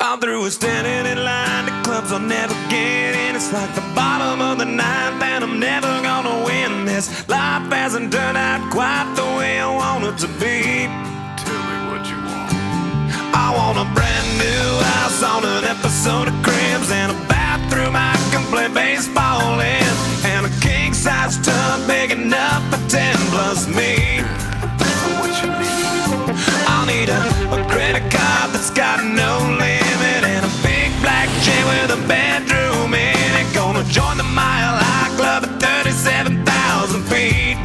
I'm through with standing in line to clubs I'll never get in. It's like the bottom of the ninth and I'm never gonna win this. Life hasn't turned out quite the way I want it to be. Tell me what you want. I want a brand new house on an episode of Cribs, and a bathroom I can play baseball in, and a king-size tub big enough for 10 plus me. What you need? I'll need a credit card that's got no limit, and a big black jet with a bedroom in it. Gonna join the Mile High Club at 37,000 feet.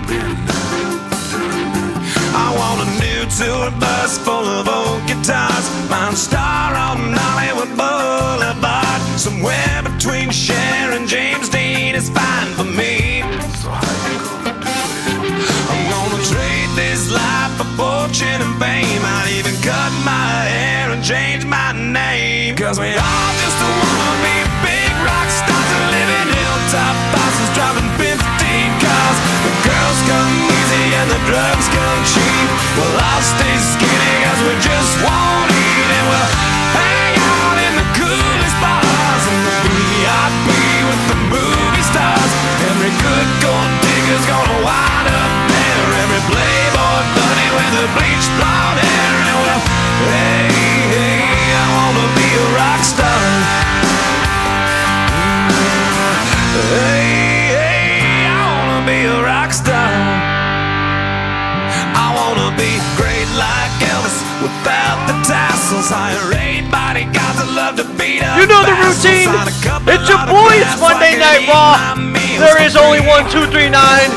I want a new tour bus full of old guitars, mine star on Hollywood Boulevard. Somewhere between Cher and James Dean is fine for me. So how you gonna do it? I'm gonna trade this life for fortune and fame. I'd even cut my hair and change my name. Cause we all just wanna be big rock stars and live in hilltop houses, driving 15 cars. The girls come easy and the drugs come cheap. Well, I'll stay skinny cause we just won't eat, and we'll hang out in the coolest bars and the VIP with the movie stars. Every good gold digger's gonna wind up there. Every playboy bunny with a bleached blonde hair. And well, hey, hey, I wanna be a rock star. Hey, hey, I wanna be a rock star. I wanna be great like Elvis without the tassels. Hire 8 bodyguards that love to beat up. You know the routine. It's your boys Monday Night Raw. There is only 1, 2, 3, 9.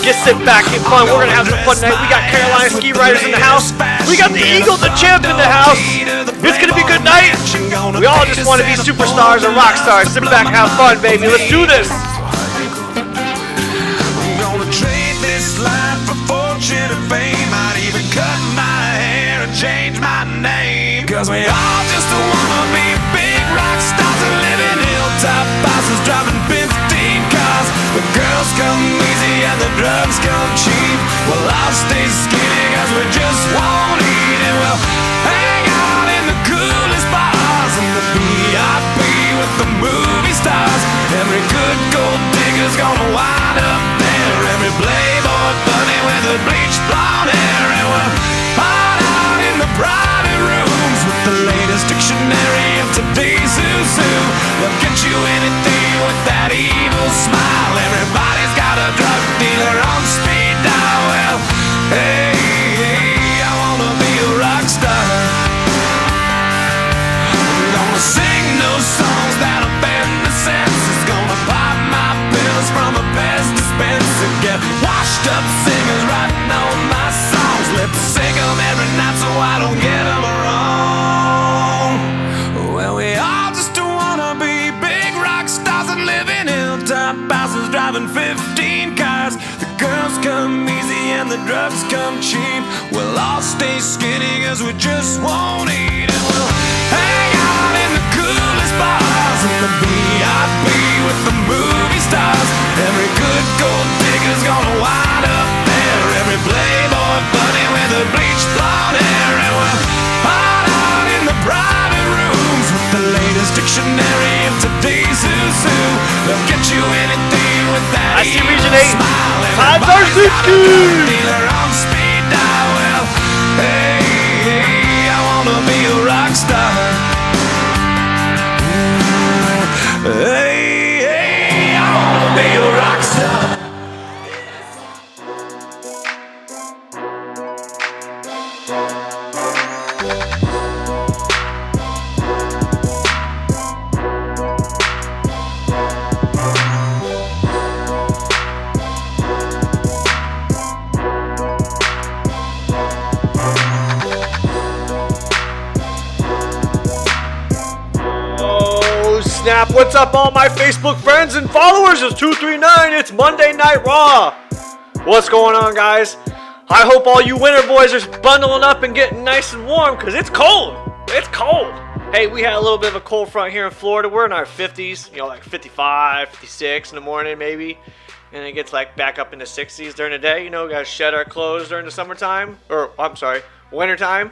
Get sit back, get fun. We're gonna have some fun tonight. We got Carolina ski riders in the house. We got the Eagle, the champ in the house. It's gonna be a good night. We all just want to be superstars or rock stars. Sit back, have fun, baby. Let's do this. So how you gonna do it? I'm gonna trade this life for fortune and fame. I'd even cut my hair and change my name. Cause we all just wanna be big rock stars and live in hilltop houses, driving 15 cars. The girls come easy and the drugs come cheap. Well, I'll stay skinny cause we just won't eat, and we'll hang out in the coolest bars and the VIP with the movie stars. Every good gold digger's gonna wind up there. Every playboy bunny with a bleached blonde hair. And we'll hide out in the private rooms with the latest dictionary of today's who's who. They'll get you anything with that evil smile. Everybody's got a drug dealer on speed dial. Well, hey, hey, I wanna be a rock star. I'm gonna sing those songs that offend the senses. Gonna pop my pills from a Pez dispenser. Get washed up singers writing on my songs. Lip sync 'em every night so I don't get 'em wrong. Well, we all just wanna be big rock stars and live in hilltop houses, driving 15 cars. The girls come easy and the drugs come cheap. We'll all stay skinny cause we just won't eat, and we'll hang out in the coolest bars and the VIP with the movie stars. Every good gold digger's gonna wind up there. Every playboy bunny with a bleached blonde hair. And we'll hide out in the private rooms with the latest dictionary of today's who's who. They'll get you anything with that I see evil Region 8. smile. Todd Everybody's got a Zarzinski. drug dealer on speed dial. Well, hey, hey, I wanna be a rock star. Hey, hey, I wanna be a rock star. Snap, what's up all my Facebook friends and followers? It's 239, it's Monday Night Raw. What's going on, guys? I hope all you winter boys are bundling up and getting nice and warm, because it's cold. It's cold. Hey, we had a little bit of a cold front here in Florida. We're in our 50s, you know, like 55, 56 in the morning maybe. And it gets like back up in the 60s during the day. You know, we gotta shed our clothes during the summertime. Or, I'm sorry, Wintertime.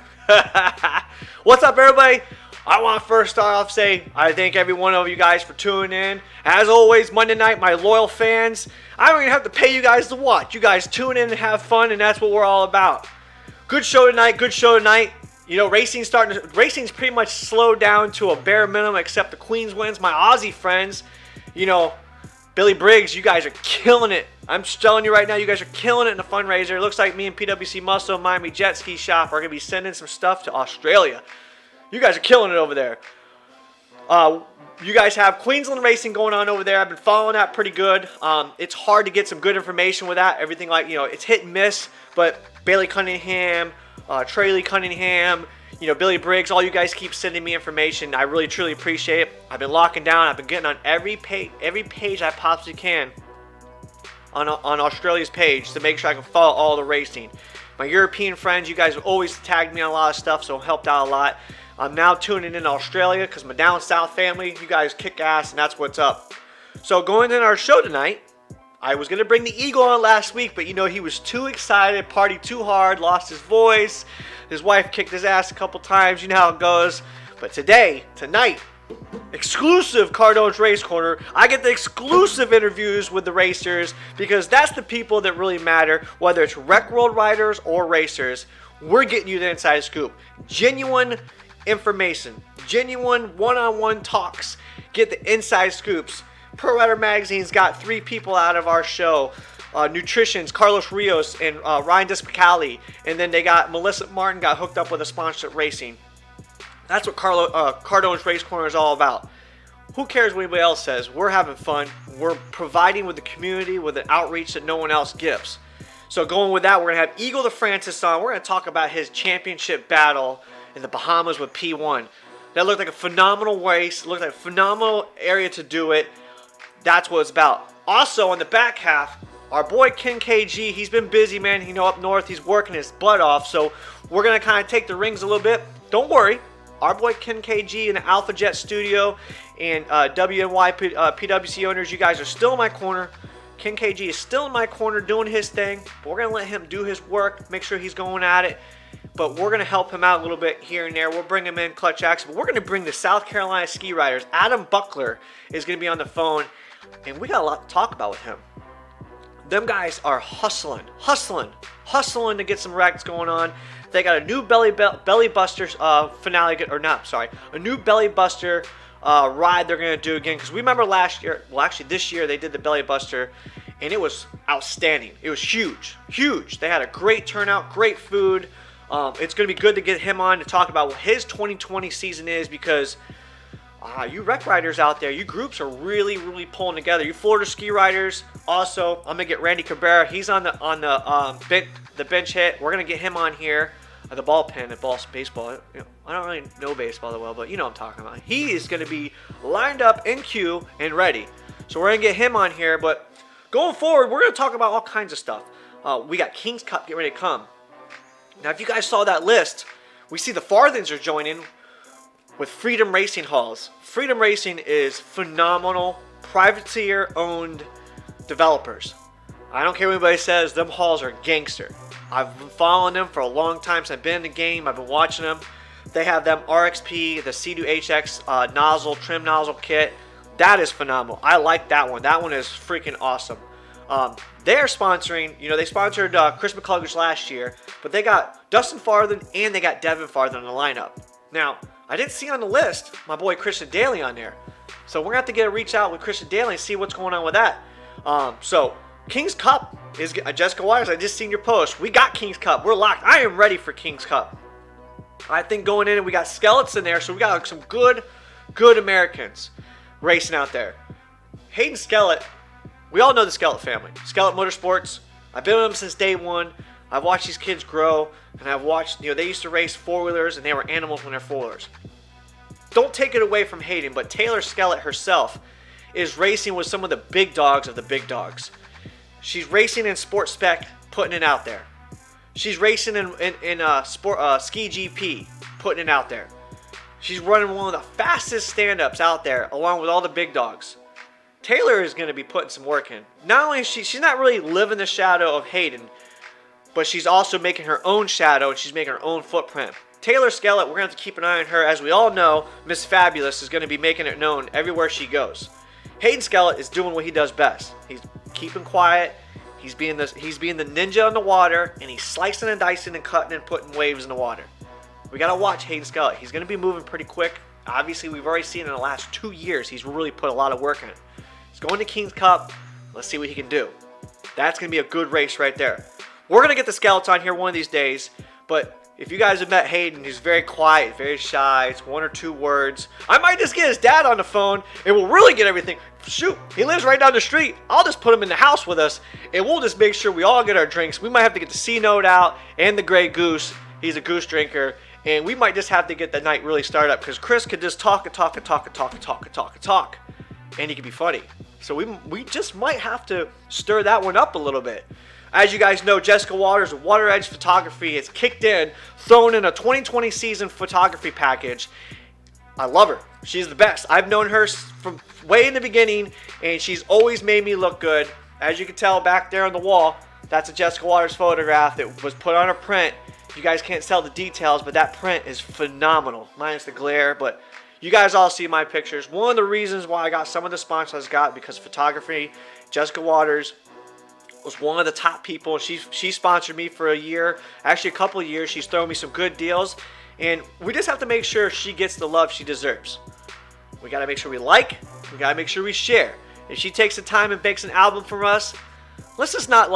What's up, everybody? I want to first start off say I thank every one of you guys for tuning in. As always, Monday night, my loyal fans. I don't even have to pay you guys to watch. You guys tune in and have fun, and that's what we're all about. Good show tonight. Good show tonight. You know, racing's pretty much slowed down to a bare minimum, except the Queens wins. My Aussie friends, you know, Billy Briggs, you guys are killing it. I'm just telling you right now, you guys are killing it in the fundraiser. It looks like me and PWC Muscle, Miami Jet Ski Shop, are going to be sending some stuff to Australia. You guys are killing it over there. You guys have Queensland racing going on over there. I've been following that pretty good. It's hard to get some good information with that. Everything like, you know, it's hit and miss, but Bailey Cunningham, Trayley Cunningham, you know, Billy Briggs, all you guys keep sending me information. I really, truly appreciate it. I've been locking down. I've been getting on every page I possibly can on Australia's page to make sure I can follow all the racing. My European friends, you guys always tagged me on a lot of stuff, so it helped out a lot. I'm now tuning in Australia because my down south family, you guys kick ass, and that's what's up. So going into our show tonight, I was going to bring the Eagle on last week, but you know, he was too excited, partied too hard, lost his voice. His wife kicked his ass a couple times. You know how it goes. But tonight, exclusive Cardone's Race Corner. I get the exclusive interviews with the racers because that's the people that really matter, whether it's Rec World riders or racers. We're getting you the inside scoop. Genuine information, genuine one-on-one talks. Get the inside scoops. Pro Rider Magazine's got 3 people out of our show. Nutrition's Carlos Rios and Ryan Despicali, and then they got Melissa Martin got hooked up with a sponsorship racing. That's what Cardone's Race Corner is all about. Who cares what anybody else says? We're having fun. We're providing with the community with an outreach that no one else gives. So going with that, we're going to have Eagle DeFrancis on. We're going to talk about his championship battle in the Bahamas with P1. That looked like a phenomenal race. Looked like a phenomenal area to do it. That's what it's about. Also, on the back half, our boy Ken KG, he's been busy, man. You know, up north, he's working his butt off. So we're going to kind of take the rings a little bit. Don't worry. Our boy Ken KG in the Alpha Jet studio and WNY PWC owners, you guys are still in my corner. Ken KG is still in my corner doing his thing. But we're going to let him do his work, make sure he's going at it. But we're going to help him out a little bit here and there. We'll bring him in, clutch action. But we're going to bring the South Carolina ski riders. Adam Buckler is going to be on the phone. And we got a lot to talk about with him. Them guys are hustling to get some wrecks going on. They got a new belly buster finale, a new belly buster ride they're going to do again. Because we remember last year, well actually this year, they did the belly buster and it was outstanding. It was huge. They had a great turnout, great food. It's going to be good to get him on to talk about what his 2020 season is because you rec riders out there, you groups are really, really pulling together. You Florida ski riders, also, I'm gonna get Randy Cabrera. He's on the bench hit. We're gonna get him on here. The ball pin at baseball. You know, I don't really know baseball that well, but you know what I'm talking about. He is gonna be lined up in queue and ready. So we're gonna get him on here. But going forward, we're gonna talk about all kinds of stuff. We got King's Cup getting ready to come. Now, if you guys saw that list, we see the Farthings are joining with Freedom Racing Halls. Freedom Racing is phenomenal, privateer-owned developers. I don't care what anybody says, them halls are gangster. I've been following them for a long time since I've been in the game. I've been watching them. They have them RXP, the C2HX nozzle, trim nozzle kit. That is phenomenal. I like that one. That one is freaking awesome. They're sponsoring, you know, they sponsored Chris McCluggage last year, but they got Dustin Farthing and they got Devin Farthing in the lineup. Now, I didn't see on the list my boy Christian Daly on there. So we're going to have to reach out with Christian Daly and see what's going on with that. So King's Cup is Jessica Wires. I just seen your post. We got King's Cup. We're locked. I am ready for King's Cup. I think going in, we got Skeletons in there. So we got some good Americans racing out there. Hayden Skellett. We all know the Skellett family. Skellett Motorsports. I've been with them since day one. I've watched these kids grow, and I've watched, you know, they used to race four-wheelers, and they were animals when they're four-wheelers. Don't take it away from Hayden, but Taylor Skellett herself is racing with some of the big dogs of the big dogs. She's racing in sport spec, putting it out there. She's racing in ski GP, putting it out there. She's running one of the fastest stand-ups out there, along with all the big dogs. Taylor is going to be putting some work in. Not only is she's not really living the shadow of Hayden, but she's also making her own shadow and she's making her own footprint. Taylor Skellett, we're going to have to keep an eye on her. As we all know, Miss Fabulous is going to be making it known everywhere she goes. Hayden Skellett is doing what he does best. He's keeping quiet. He's being the ninja in the water, and he's slicing and dicing and cutting and putting waves in the water. We got to watch Hayden Skellett. He's going to be moving pretty quick. Obviously, we've already seen in the last 2 years, he's really put a lot of work in it. He's going to King's Cup. Let's see what he can do. That's going to be a good race right there. We're going to get the Skeletons on here one of these days, but if you guys have met Hayden, he's very quiet, very shy. It's 1 or 2 words. I might just get his dad on the phone and we'll really get everything. Shoot, he lives right down the street. I'll just put him in the house with us and we'll just make sure we all get our drinks. We might have to get the C note out and the Grey Goose. He's a goose drinker. And we might just have to get the night really started up because Chris could just talk. And he could be funny. So we just might have to stir that one up a little bit. As you guys know, Jessica Waters of WaterEdge Photography has kicked in, thrown in a 2020 season photography package. I love her. She's the best. I've known her from way in the beginning, and she's always made me look good. As you can tell back there on the wall, that's a Jessica Waters photograph that was put on a print. You guys can't tell the details, but that print is phenomenal. Minus the glare, but you guys all see my pictures. One of the reasons why I got some of the sponsors I got because photography, Jessica Waters was one of the top people. She sponsored me for a year, actually a couple of years. She's thrown me some good deals, and we just have to make sure she gets the love she deserves. We got to make sure we like, we got to make sure we share. If she takes the time and makes an album for us, let's just not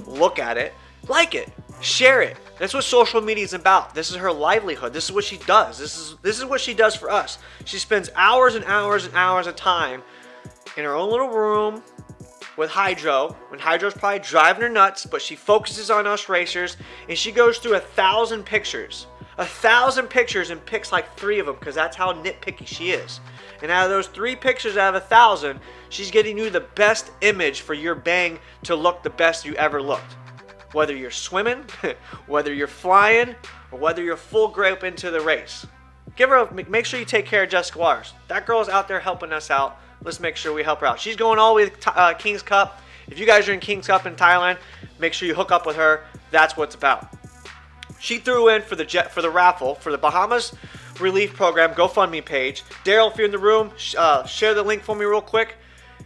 look at it, like it, share it. That's what social media is about. This is her livelihood. This is what she does. This is what she does for us. She spends hours and hours and hours of time in her own little room with Hydro, when Hydro's probably driving her nuts, but she focuses on us racers, and she goes through 1,000 pictures. 1,000 pictures and picks like 3 of them, because that's how nitpicky she is. And out of those 3 pictures out of 1,000, she's getting you the best image for your bang to look the best you ever looked. Whether you're swimming, whether you're flying, or whether you're full grip into the race. Make sure you take care of Jessica Waters. That girl's out there helping us out. Let's make sure we help her out. She's going all the way to King's Cup. If you guys are in King's Cup in Thailand, make sure you hook up with her. That's what it's about. She threw in for the raffle for the Bahamas Relief Program GoFundMe page. Daryl, if you're in the room, share the link for me real quick.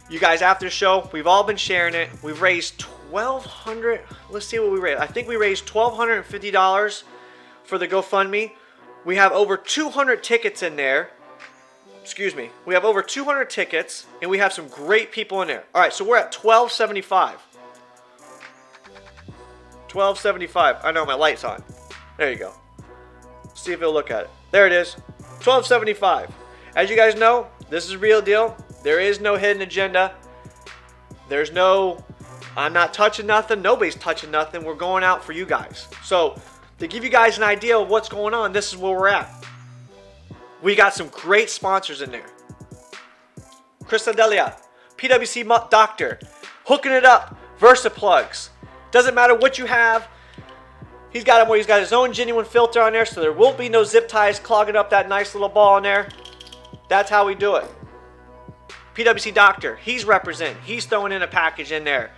You guys, after the show, we've all been sharing it. We've raised $1,200. Let's see what we raised. I think we raised $1,250 for the GoFundMe. We have over 200 tickets in there. Excuse me. We have over 200 tickets, and we have some great people in there. All right, so we're at $1,275. $1,275. I know my light's on. There you go. See if it'll look at it. There it is. $1,275. As you guys know, this is a real deal. There is no hidden agenda. There's no, I'm not touching nothing. Nobody's touching nothing. We're going out for you guys. So to give you guys an idea of what's going on, this is where we're at. We got some great sponsors in there. Krista Delia, PWC Doctor, hooking it up, Versa Plugs. Doesn't matter what you have. He's got him where he's got his own genuine filter on there, so there won't be no zip ties clogging up that nice little ball in there. That's how we do it. PWC Doctor, he's representing. He's throwing in a package in there.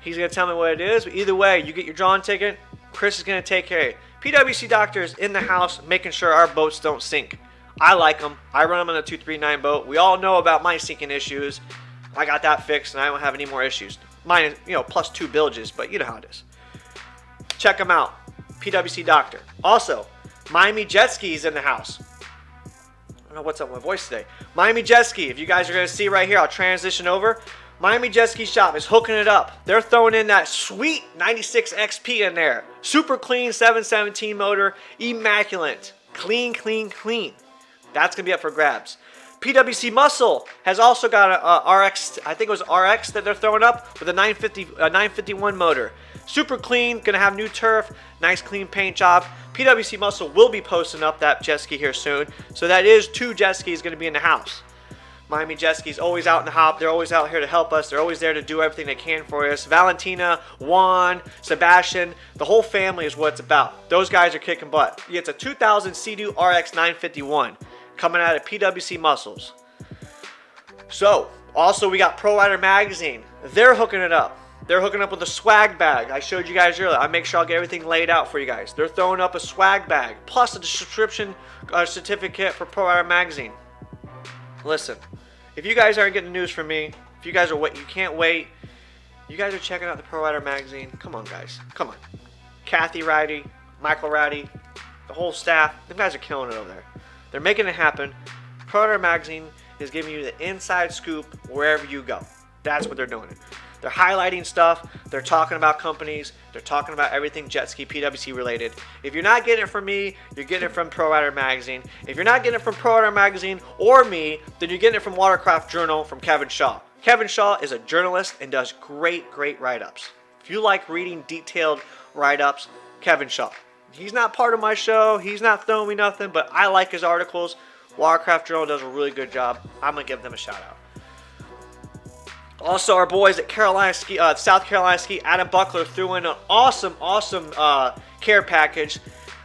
He's going to tell me what it is. But either way, you get your drawing ticket, Chris is going to take care of it. PWC Doctor is in the house making sure our boats don't sink. I like them. I run them on a 239 boat. We all know about my sinking issues. I got that fixed, and I don't have any more issues. Mine is, plus 2 bilges, but you know how it is. Check them out. PWC Doctor. Also, Miami Jet Ski is in the house. I don't know what's up with my voice today. Miami Jet Ski. If you guys are going to see right here, I'll transition over. Miami Jet Ski Shop is hooking it up. They're throwing in that sweet 96 XP in there. Super clean 717 motor. Immaculate. Clean, clean, clean. That's going to be up for grabs. PWC Muscle has also got a RX, I think it was RX that they're throwing up with a 951 motor. Super clean, going to have new turf, nice clean paint job. PWC Muscle will be posting up that jet ski here soon. So that is 2 jet skis going to be in the house. Miami Jet Ski's always out in the hop. They're always out here to help us. They're always there to do everything they can for us. Valentina, Juan, Sebastian, the whole family is what it's about. Those guys are kicking butt. It's a 2000 Sea-Doo RX 951 coming out of PWC Muscles. So, also we got Pro Rider Magazine. They're hooking it up. They're hooking up with a swag bag. I showed you guys earlier. I make sure I'll get everything laid out for you guys. They're throwing up a swag bag plus a subscription certificate for Pro Rider Magazine. Listen, if you guys aren't getting news from me, if you guys are you can't wait. You guys are checking out the Pro Rider Magazine. Come on, guys. Come on. Kathy Rowdy, Michael Rowdy, the whole staff. Them guys are killing it over there. They're making it happen. Pro Rider Magazine is giving you the inside scoop wherever you go. That's what they're doing. They're highlighting stuff. They're talking about companies. They're talking about everything jet ski PWC related. If you're not getting it from me, you're getting it from Pro Rider Magazine. If you're not getting it from Pro Rider Magazine or me, then you're getting it from Watercraft Journal from Kevin Shaw. Kevin Shaw is a journalist and does great write-ups. If you like reading detailed write-ups, Kevin Shaw. He's not part of my show. He's not throwing me nothing, but I like his articles. Watercraft Journal does a really good job. I'm going to give them a shout out. Also, our boys at South Carolina Ski, Adam Buckler, threw in an awesome care package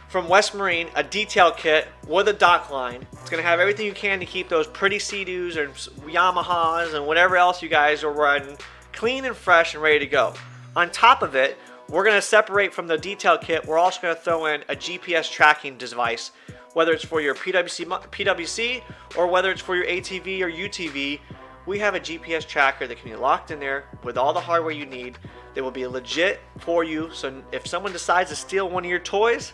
from West Marine, a detail kit with a dock line. It's going to have everything you can to keep those pretty Sea-Doos and Yamahas and whatever else you guys are riding clean and fresh and ready to go. On top of it, we're going to separate from the detail kit. We're also going to throw in a GPS tracking device, whether it's for your PWC or whether it's for your ATV or UTV. We have a GPS tracker that can be locked in there with all the hardware you need. They will be legit for you. So if someone decides to steal one of your toys,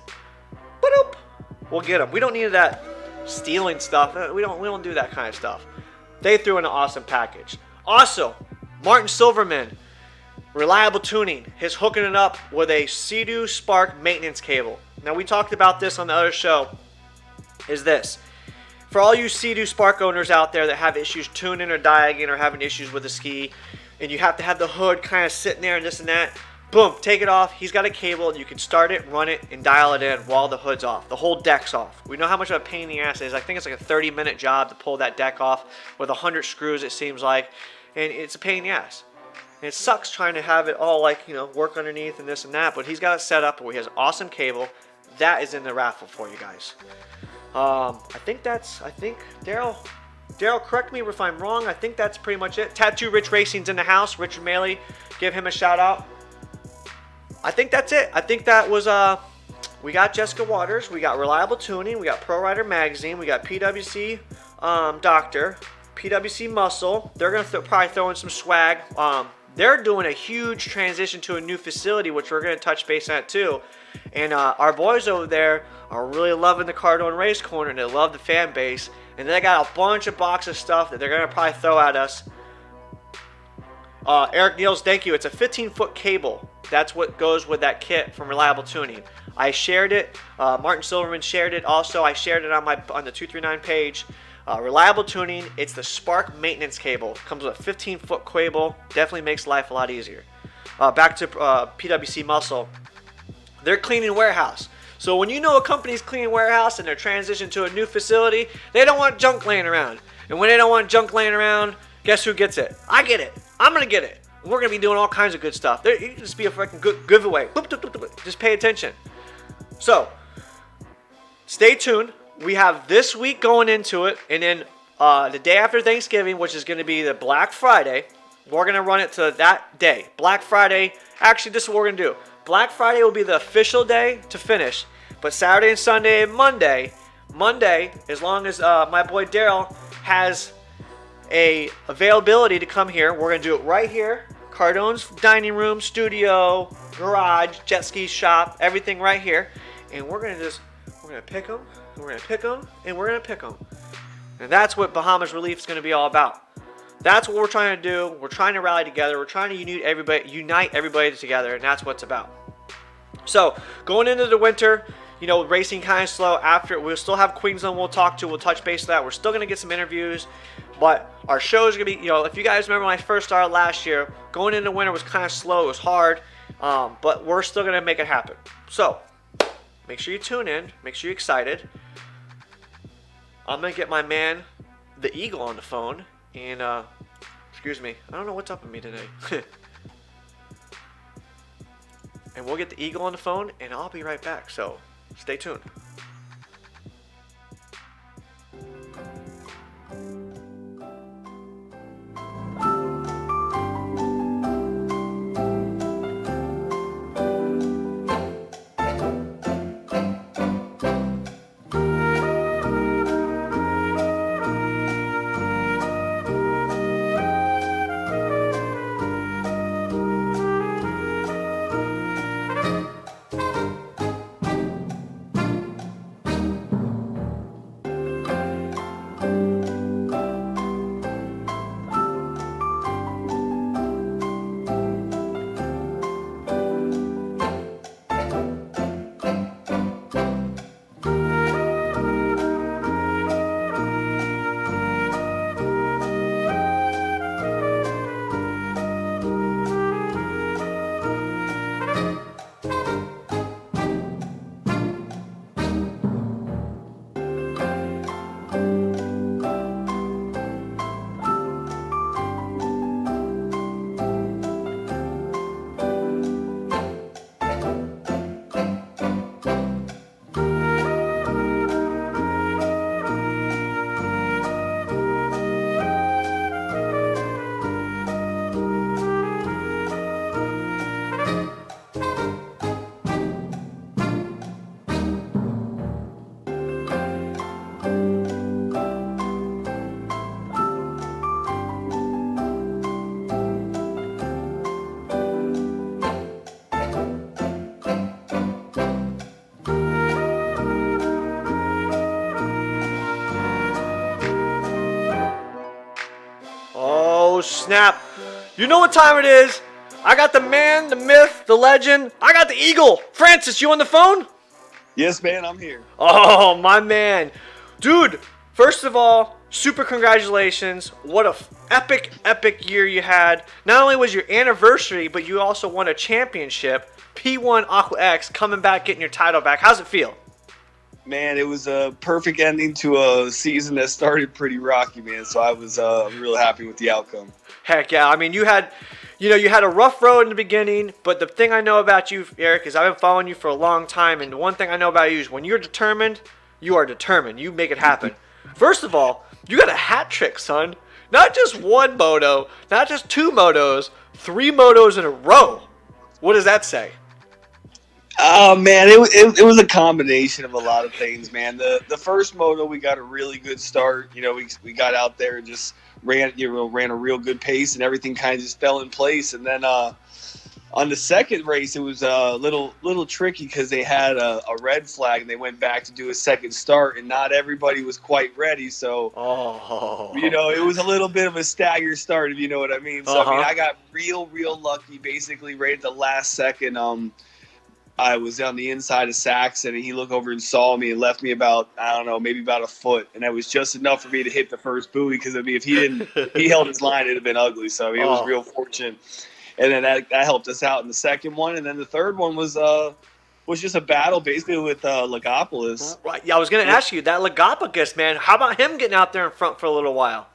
we'll get them. We don't need that stealing stuff. We don't do that kind of stuff. They threw in an awesome package. Also, Martin Silverman, Reliable Tuning, is hooking it up with a Sea-Doo Spark maintenance cable. Now, we talked about this on the other show. Is this. For all you Sea-Doo Spark owners out there that have issues tuning or diagging or having issues with the ski, and you have to have the hood kind of sitting there and this and that, boom, take it off. He's got a cable. You can start it, run it, and dial it in while the hood's off. The whole deck's off. We know how much of a pain in the ass it is. I think it's like a 30-minute job to pull that deck off with 100 screws, it seems like, and it's a pain in the ass. And it sucks trying to have it all work underneath and this and that, but he's got it set up where he has an awesome cable. That is in the raffle for you guys. I think Daryl, correct me if I'm wrong. I think that's pretty much it. Tattoo Rich Racing's in the house. Richard Maley, give him a shout out. I think that's it. I think that was, we got Jessica Waters, we got Reliable Tuning, we got Pro Rider Magazine, we got PWC Doctor, PWC Muscle. They're going to probably throw in some swag. They're doing a huge transition to a new facility, which we're going to touch base on too. And our boys over there are really loving the Cardone Race Corner, and they love the fan base. And they got a bunch of boxes of stuff that they're going to probably throw at us. Eric Niels, thank you. It's a 15-foot cable. That's what goes with that kit from Reliable Tuning. I shared it. Martin Silverman shared it. Also, I shared it on the 239 page. Reliable Tuning. It's the Spark maintenance cable. Comes with a 15-foot cable. Definitely makes life a lot easier. Back to PWC Muscle. They're cleaning warehouse. So when you know a company's cleaning warehouse and they're transitioning to a new facility, they don't want junk laying around. And when they don't want junk laying around, guess who gets it? I get it. I'm going to get it. We're going to be doing all kinds of good stuff. It can just be a freaking good giveaway. Just pay attention. So, stay tuned. We have this week going into it. And then the day after Thanksgiving, which is going to be the Black Friday, we're going to run it to that day. Black Friday. Actually, this is what we're going to do. Black Friday will be the official day to finish. But Saturday and Sunday and Monday, as long as my boy Daryl has a availability to come here, we're going to do it right here. Cardone's dining room, studio, garage, jet ski shop, everything right here. And we're going to pick them, we're going to pick them, and we're going to pick them. And that's what Bahamas Relief is going to be all about. That's what we're trying to do. We're trying to rally together. We're trying to unite everybody together, and that's what it's about. So, going into the winter, racing kind of slow. After, we'll still have Queensland we'll touch base with that. We're still going to get some interviews, but our show is going to be, if you guys remember when I first started last year, going into winter was kind of slow. It was hard, but we're still going to make it happen. So, make sure you tune in. Make sure you're excited. I'm going to get my man, the Eagle, on the phone. And, excuse me, I don't know what's up with me today. And we'll get the Eagle on the phone, and I'll be right back. So, stay tuned. snap. You know what time it is. I got the man, the myth, the legend. I got the eagle. Francis, you on the phone? Yes, man, I'm here. Oh, my man. Dude, first of all, super congratulations. What a epic year you had. Not only was your anniversary, but you also won a championship. P1 AquaX coming back, getting your title back. How's it feel? Man, it was a perfect ending to a season that started pretty rocky, man. So I was real happy with the outcome. Heck yeah. I mean, you had a rough road in the beginning, but the thing I know about you, Eric, is I've been following you for a long time, and the one thing I know about you is when you're determined, you are determined. You make it happen. First of all, you got a hat trick, son. Not just one moto, not just two motos, 3 motos in a row. What does that say? Oh man, it was a combination of a lot of things, man. The first moto we got a really good start. We got out there and just ran a real good pace, and everything kind of just fell in place. And then on the second race, it was a little tricky because they had a red flag and they went back to do a second start, and not everybody was quite ready. So it was a little bit of a staggered start, if you know what I mean. So I mean, I got real lucky, basically right at the last second. I was on the inside of Saxon, and he looked over and saw me and left me about, I don't know, maybe about a foot. And that was just enough for me to hit the first buoy because, I mean, if he held his line, it'd have been ugly. So, I mean, it was real fortunate. And then that helped us out in the second one. And then the third one was just a battle basically with Legopolis. Right. Yeah, I was going to ask you, that Legopopus, man, how about him getting out there in front for a little while?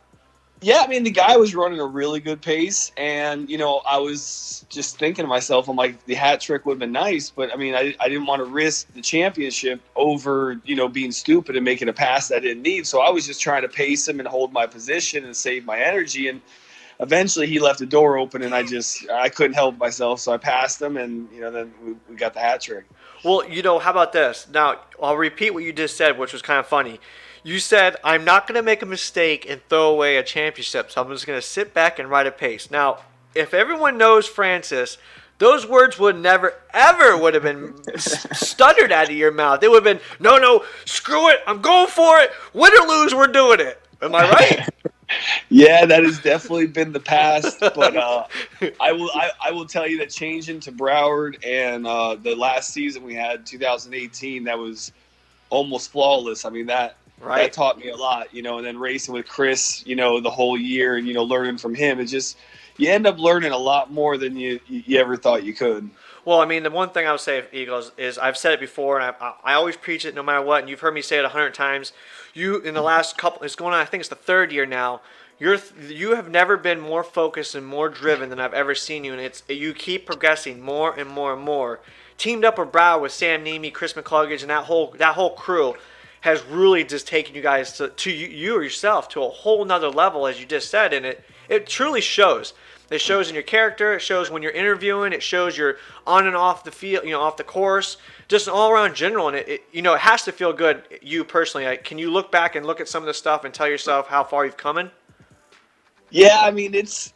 Yeah, I mean, the guy was running a really good pace, and, I was just thinking to myself, I'm like, the hat trick would have been nice, but, I mean, I didn't want to risk the championship over, being stupid and making a pass that I didn't need, so I was just trying to pace him and hold my position and save my energy, and eventually he left the door open, and I couldn't help myself, so I passed him, and, then we got the hat trick. Well, how about this? Now, I'll repeat what you just said, which was kind of funny. You said, I'm not going to make a mistake and throw away a championship, so I'm just going to sit back and ride a pace. Now, if everyone knows Francis, those words would never, ever would have been stuttered out of your mouth. It would have been, no, screw it, I'm going for it. Win or lose, we're doing it. Am I right? Yeah, that has definitely been the past, but I will tell you that changing to Broward and the last season we had, 2018, that was almost flawless. I mean, that taught me a lot, and then racing with Chris, the whole year and, learning from him. It's just, you end up learning a lot more than you ever thought you could. Well, I mean, the one thing I would say, Eagles, is I've said it before, and I always preach it no matter what, and you've heard me say it 100 times. You, in the last couple, it's going on, I think it's the third year now, you have never been more focused and more driven than I've ever seen you, and you keep progressing more and more and more. Teamed up with Brow, with Sam Nemi, Chris McCluggage, and that whole crew has really just taken you guys to you or yourself to a whole nother level, as you just said, and it truly shows. It shows in your character. It shows when you're interviewing. It shows you're on and off the field, off the course, just all around general. And it has to feel good. You personally, can you look back and look at some of the stuff and tell yourself how far you've come in? Yeah, I mean,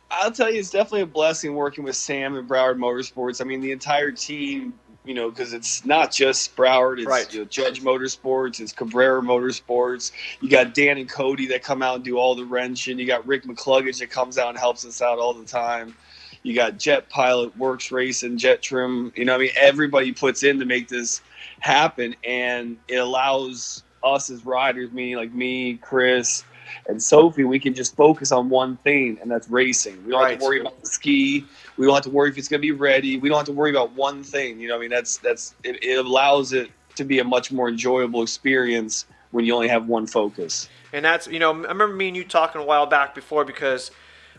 I'll tell you, it's definitely a blessing working with Sam and Broward Motorsports. I mean, the entire team, because it's not just Broward, it's Judge Motorsports, it's Cabrera Motorsports. You got Dan and Cody that come out and do all the wrenching. You got Rick McCluggage that comes out and helps us out all the time. You got Jet Pilot, Works Racing, Jet Trim. Everybody puts in to make this happen, and it allows us as riders, meaning like me, Chris, and Sophie, we can just focus on one thing, and that's racing. We don't have to worry about the ski. We don't have to worry if it's going to be ready. We don't have to worry about one thing. It allows it to be a much more enjoyable experience when you only have one focus. And that's, I remember me and you talking a while back before, because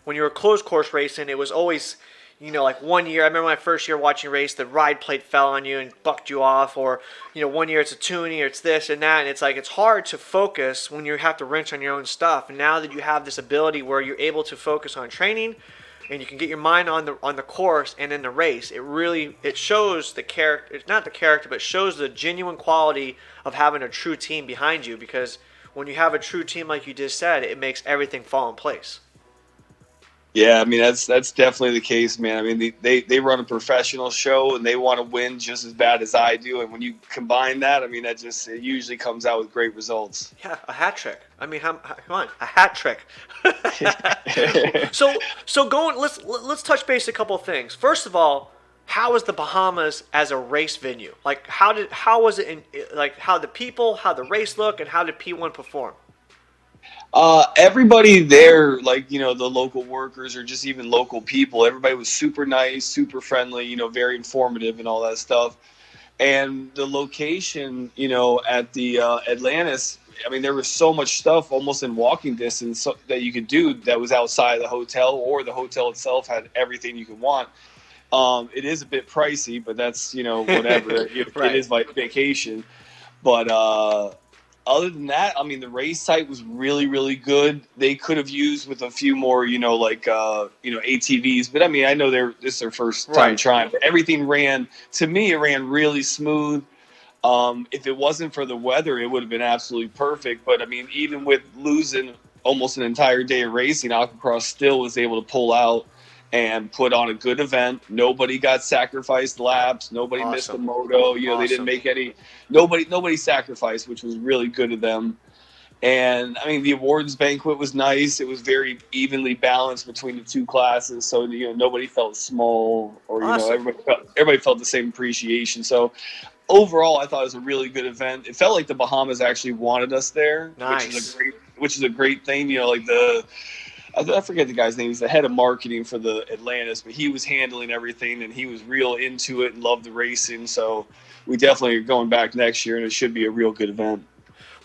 when you were closed course racing, it was always, like 1 year, I remember my first year watching race, the ride plate fell on you and bucked you off, or, 1 year it's a tuning, or it's this and that, and it's hard to focus when you have to wrench on your own stuff. And now that you have this ability where you're able to focus on training, and you can get your mind on the course and in the race, it shows the character. It's not the character, but it shows the genuine quality of having a true team behind you. Because when you have a true team, like you just said, it makes everything fall in place. Yeah, I mean that's definitely the case, man. I mean they run a professional show and they want to win just as bad as I do, and when you combine that, I mean that just it usually comes out with great results. Yeah, a hat trick. I mean, come on, a hat trick. So going. Let's touch base a couple of things. First of all, how is the Bahamas as a race venue? Like, how was it in like how the people, how the race look, and how did P1 perform? Everybody there, like, you know, the local workers or just even local people, everybody was super nice, super friendly, you know, very informative and all that stuff. And the location, you know, at the Atlantis, I mean, there was so much stuff almost in walking distance that you could do that was outside the hotel, or the hotel itself had everything you could want. It is a bit pricey, but that's, you know, whatever. Right. It is like vacation. But other than that, I mean, the race site was really, really good. They could have used with a few more, you know, like, you know, ATVs. But I mean, I know this is their first time Right. trying. But everything ran, to me, it ran really smooth. If it wasn't for the weather, it would have been absolutely perfect. But I mean, even with losing almost an entire day of racing, AquaX still was able to pull out and put on a good event. Nobody got sacrificed laps. Nobody missed a moto. You know, they didn't make any. Nobody sacrificed, which was really good of them. And I mean, the awards banquet was nice. It was very evenly balanced between the two classes, so you know nobody felt small, or you know everybody felt the same appreciation. So overall, I thought it was a really good event. It felt like the Bahamas actually wanted us there, Nice. which is a great thing. You know, like I forget the guy's name. He's the head of marketing for the Atlantis, but he was handling everything, and he was real into it and loved the racing. So we definitely are going back next year, and it should be a real good event.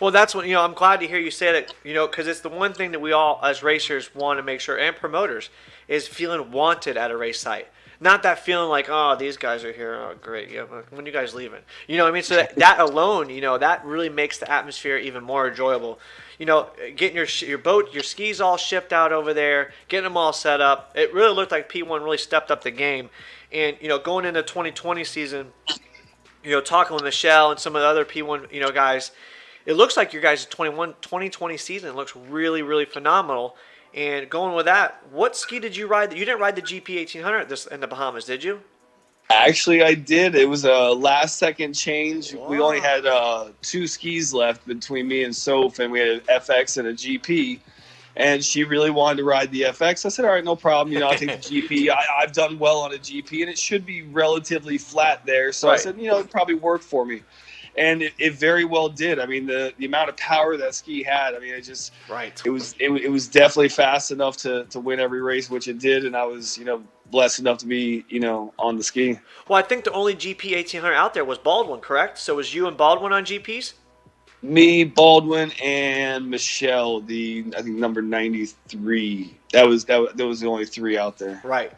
Well, that's what, you know, I'm glad to hear you say that, you know, because it's the one thing that we all, as racers, want to make sure, and promoters, is feeling wanted at a race site. Not that feeling like, oh, these guys are here, oh, great, yeah, when you guys leaving? You know what I mean? So that alone, you know, that really makes the atmosphere even more enjoyable. You know, getting your boat, your skis all shipped out over there, getting them all set up. It really looked like P1 really stepped up the game. And, you know, going into 2020 season, you know, talking with Michelle and some of the other P1, you know, guys, it looks like your guys' 2020 season looks really, really phenomenal. And going with that, what ski did you ride? You didn't ride the GP 1800 in the Bahamas, did you? Actually, I did. It was a last-second change. Wow. We only had 2 skis left between me and Soph, and we had an FX and a GP. And she really wanted to ride the FX. I said, all right, no problem. You know, I'll take the GP. I've done well on a GP, and it should be relatively flat there. So I said, you know, it probably worked for me. And it very well did. I mean, the amount of power that ski had. I mean, it was definitely fast enough to win every race, which it did. And I was, you know, blessed enough to be, you know, on the ski. Well, I think the only GP 1800 out there was Baldwin, correct? So it was you and Baldwin on GPs? Me, Baldwin, and Michelle, I think number 93. That was the only 3 out there. Right.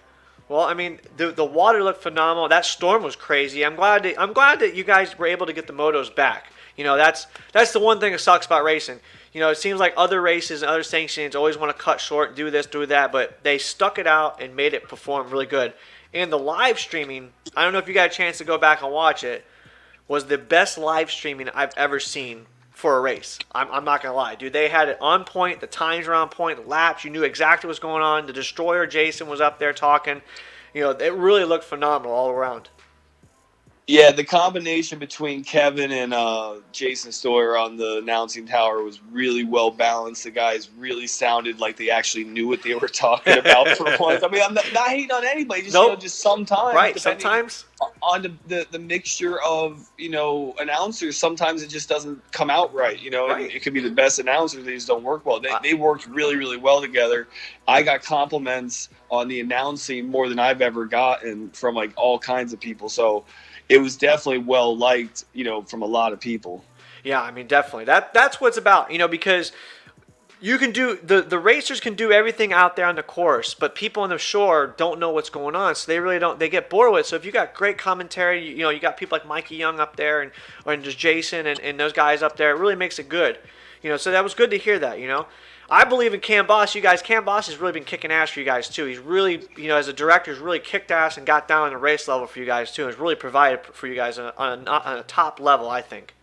Well, I mean, the water looked phenomenal. That storm was crazy. I'm glad that you guys were able to get the motos back. You know, that's the one thing that sucks about racing. You know, it seems like other races and other sanctions always want to cut short, do this, do that, but they stuck it out and made it perform really good. And the live streaming, I don't know if you got a chance to go back and watch it, was the best live streaming I've ever seen for a race. I'm not gonna lie, dude. They had it on point. The times were on point. The laps, you knew exactly what's going on. The destroyer Jason was up there talking. You know, it really looked phenomenal all around. Yeah, the combination between Kevin and Jason Stoyer on the announcing tower was really well balanced. The guys really sounded like they actually knew what they were talking about for once. I mean, I'm not hating on anybody. Just, you know, just sometimes. Right, sometimes. On the mixture of, you know, announcers, sometimes it just doesn't come out right. You know, it could be the best announcers, they just don't work well. They worked really, really well together. I got compliments on the announcing more than I've ever gotten from, like, all kinds of people. So it was definitely well liked, you know, from a lot of people. Yeah, I mean, definitely. That's what it's about, you know, because you can do the racers can do everything out there on the course, but people on the shore don't know what's going on, so they really don't. They get bored with it. So if you got great commentary, you know, you got people like Mikey Young up there and just Jason and those guys up there, it really makes it good, you know. So that was good to hear that, you know. I believe in Cam Boss. You guys, Cam Boss has really been kicking ass for you guys too. He's really, you know, as a director, he's really kicked ass and got down on the race level for you guys too. And has really provided for you guys on a top level, I think.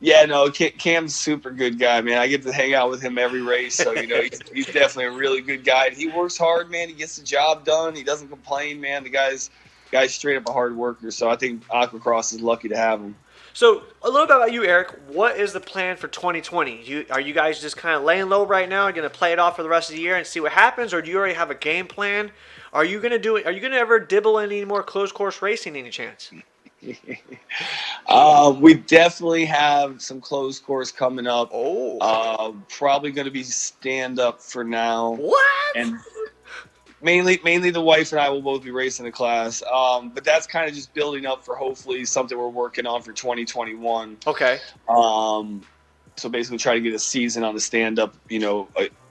Yeah, no, Cam's a super good guy, man. I get to hang out with him every race, so he's definitely a really good guy. He works hard, man. He gets the job done. He doesn't complain, man. The guy's straight up a hard worker. So I think Aquacross is lucky to have him. So a little bit about you, Eric. What is the plan for 2020? Are you guys just kind of laying low right now? Going to play it off for the rest of the year and see what happens, or do you already have a game plan? Are you going to do it? Are you going to ever dibble in any more closed course racing? Any chance? We definitely have some closed course coming up. Oh, Probably going to be stand up for now. what? And mainly the wife and I will both be racing the class. But that's kind of just building up for hopefully something we're working on for 2021. Okay. So basically try to get a season on the stand up,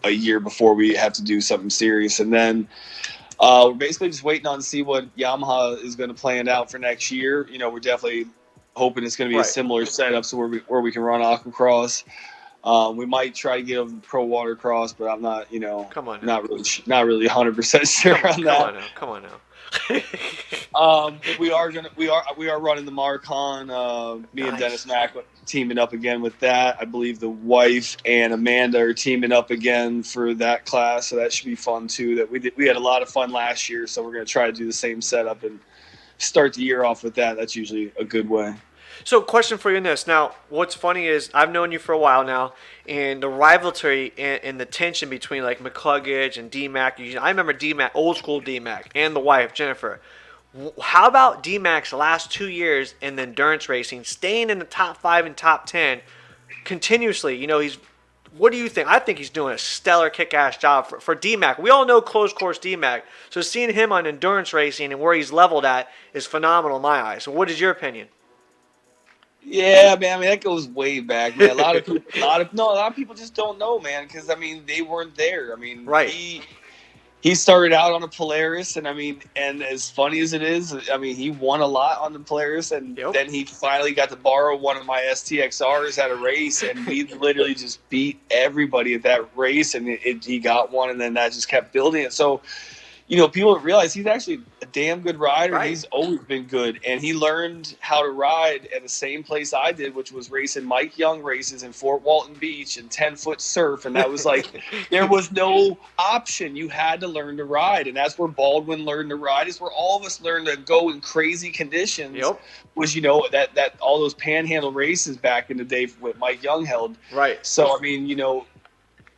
a year before we have to do something serious. And then we're basically just waiting on to see what Yamaha is going to plan out for next year. We're definitely hoping it's going to be a similar setup, so where we can run Aquacross. We might try to get over the pro watercross, but I'm not, Come on not really 100% sure on that. Come on now. We are running the Marcon. Me and Nice. Dennis Mack teaming up again with that. I believe the wife and Amanda are teaming up again for that class, so that should be fun too. That we had a lot of fun last year, so we're going to try to do the same setup and start the year off with that. That's usually a good way. So, question for you in this. Now, what's funny is I've known you for a while now, and the rivalry and the tension between like McCluggage and D-Mac. I remember D-Mac, old school D-Mac, and the wife, Jennifer. How about D-Mac's last 2 years in the endurance racing, staying in the top 5 and top 10 continuously? What do you think? I think he's doing a stellar kick-ass job for D-Mac. We all know closed course D-Mac, so seeing him on endurance racing and where he's leveled at is phenomenal in my eyes. So, what is your opinion? Yeah, man. I mean, that goes way back, man. A lot of people just don't know, man, because they weren't there. Right. He started out on a Polaris, and and as funny as it is, he won a lot on the Polaris, and then he finally got to borrow one of my STXRs at a race, and he literally just beat everybody at that race, and he got one, and then that just kept building it. So, people realize he's actually a damn good rider. Right. And he's always been good. And he learned how to ride at the same place I did, which was racing Mike Young races in Fort Walton Beach and 10-foot surf. And that was like, there was no option. You had to learn to ride. And that's where Baldwin learned to ride. It's where all of us learned to go in crazy conditions. Yep. Was, that all those panhandle races back in the day with Mike Young held. Right. So,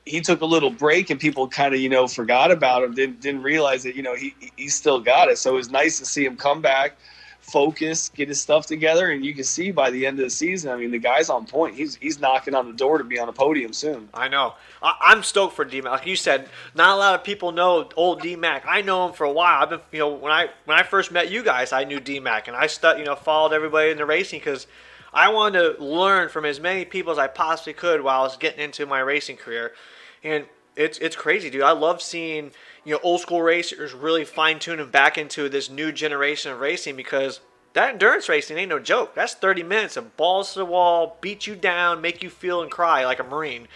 he took a little break and people kind of, forgot about him, didn't realize that, he still got it. So it was nice to see him come back, focus, get his stuff together. And you can see by the end of the season, the guy's on point. He's knocking on the door to be on a podium soon. I know. I'm stoked for D-Mac. Like you said, not a lot of people know old D-Mac. I know him for a while. I've been, when I first met you guys, I knew D-Mac, and I followed everybody in the racing because I wanted to learn from as many people as I possibly could while I was getting into my racing career. And it's crazy, dude. I love seeing, old school racers really fine tune and back into this new generation of racing, because that endurance racing ain't no joke. That's 30 minutes of balls to the wall, beat you down, make you feel and cry like a Marine.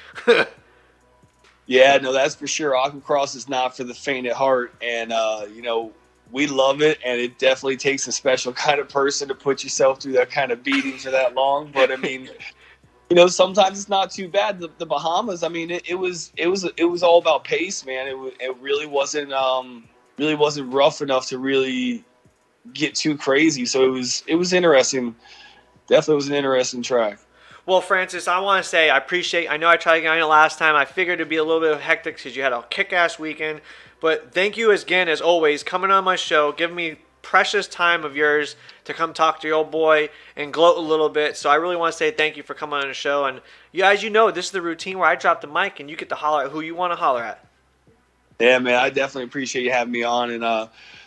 Yeah, no, that's for sure. Aquacross is not for the faint at heart. And, we love it. And it definitely takes a special kind of person to put yourself through that kind of beating for that long. But, sometimes it's not too bad. The Bahamas, it was all about pace, man. It really wasn't rough enough to really get too crazy. So it was interesting. Definitely was an interesting track. Well, Francis, I want to say I know I tried to get on you last time. I figured it'd be a little bit hectic because you had a kick-ass weekend. But thank you again, as always, coming on my show, giving me precious time of yours to come talk to your old boy and gloat a little bit. So I really want to say thank you for coming on the show. And as you know, this is the routine where I drop the mic and you get to holler at who you want to holler at. Yeah, man, I definitely appreciate you having me on. And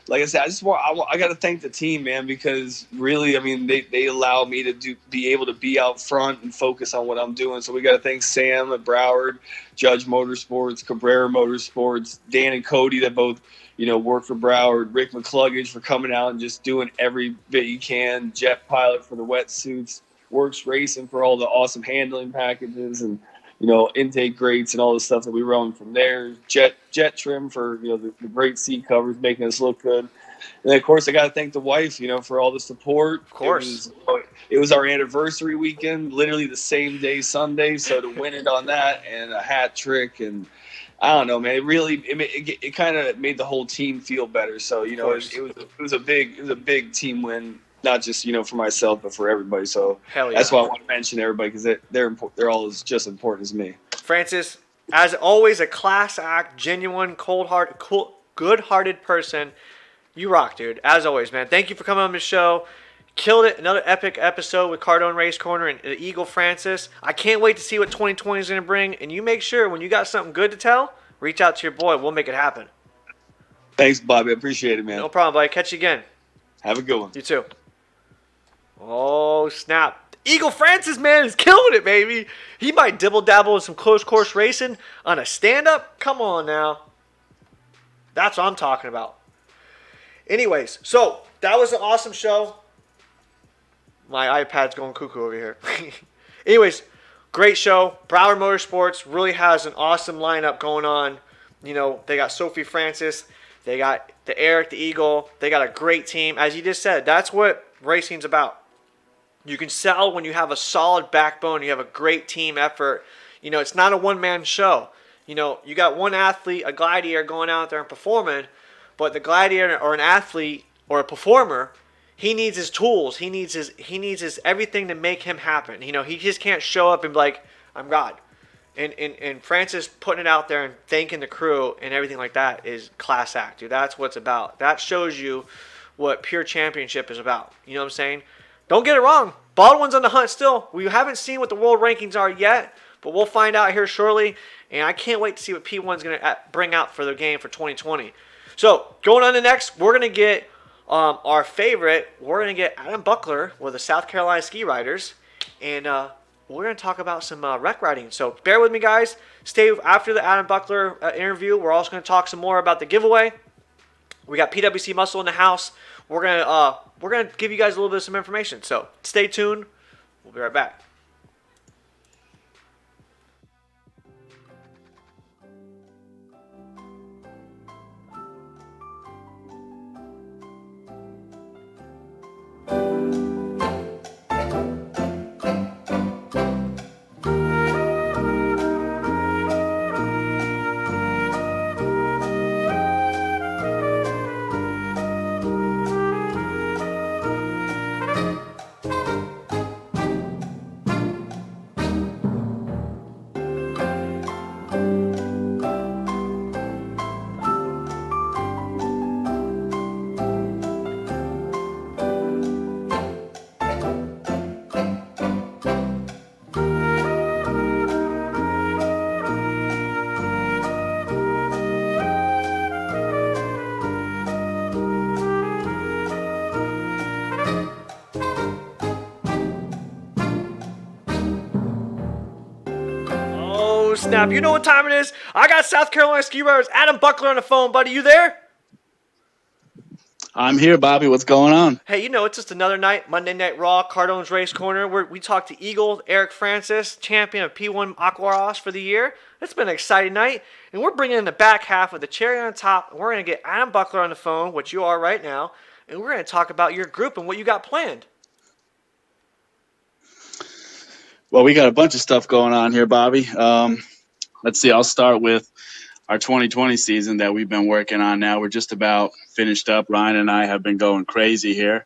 like I said, I got to thank the team, man, because really, they allow me to be able to be out front and focus on what I'm doing. So we got to thank Sam at Broward, Judge Motorsports, Cabrera Motorsports, Dan and Cody that both work for Broward, Rick McCluggage for coming out and just doing every bit you can, Jet Pilot for the wetsuits, Works Racing for all the awesome handling packages and, intake grates and all the stuff that we run from there, Jet Trim for, the great seat covers, making us look good. then of course I got to thank the wife, for all the support. Of course. It was our anniversary weekend, literally the same day Sunday. So to win it on that and a hat trick, and I don't know, man, it kind of made the whole team feel better. So it was a big team win, not just for myself, but for everybody. So Hell yeah. that's why I want to mention everybody, because they're all just important as me. Francis, as always, a class act, genuine, cold-hearted, good-hearted person. You rock, dude. As always, man. Thank you for coming on the show. Killed it. Another epic episode with Cardone Race Corner and the Eagle Francis. I can't wait to see what 2020 is going to bring. And you make sure when you got something good to tell, reach out to your boy. We'll make it happen. Thanks, Bobby. I appreciate it, man. No problem, buddy. Catch you again. Have a good one. You too. Oh, snap. Eagle Francis, man, is killing it, baby. He might dibble-dabble in some close course racing on a stand-up. Come on now. That's what I'm talking about. Anyways, so that was an awesome show. My iPad's going cuckoo over here. Anyways, great show. Broward Motorsports really has an awesome lineup going on. They got Sophie Francis. They got the Eric, the Eagle. They got a great team. As you just said, that's what racing's about. You can sell when you have a solid backbone. You have a great team effort. It's not a one-man show. You got one athlete, a gladiator, going out there and performing, but the gladiator or an athlete or a performer, he needs his tools. He needs his everything to make him happen. He just can't show up and be like, I'm God. And Francis putting it out there and thanking the crew and everything like that is class act, dude. That's what it's about. That shows you what pure championship is about. You know what I'm saying? Don't get it wrong. Baldwin's on the hunt still. We haven't seen what the world rankings are yet, but we'll find out here shortly. And I can't wait to see what P1's going to bring out for the game for 2020. So going on to next, we're going to get our favorite. We're going to get Adam Buckler with the South Carolina Ski Riders. And we're going to talk about some rec riding. So bear with me, guys. Stay after the Adam Buckler interview. We're also going to talk some more about the giveaway. We got PWC Muscle in the house. We're gonna give you guys a little bit of some information. So stay tuned. We'll be right back. Snap. You know what time it is. I got South Carolina Ski Riders Adam Buckler on the phone, buddy. You there? I'm here, Bobby. What's going on? Hey, it's just another night, Monday Night Raw, Cardone's Race Corner, where we talked to Eagle, Eric Francis, champion of P1 AquaX for the year. It's been an exciting night, and we're bringing in the back half with the cherry on top. We're going to get Adam Buckler on the phone, which you are right now, and we're going to talk about your group and what you got planned. Well, we got a bunch of stuff going on here, Bobby. Let's see. I'll start with our 2020 season that we've been working on now. We're just about finished up. Ryan and I have been going crazy here,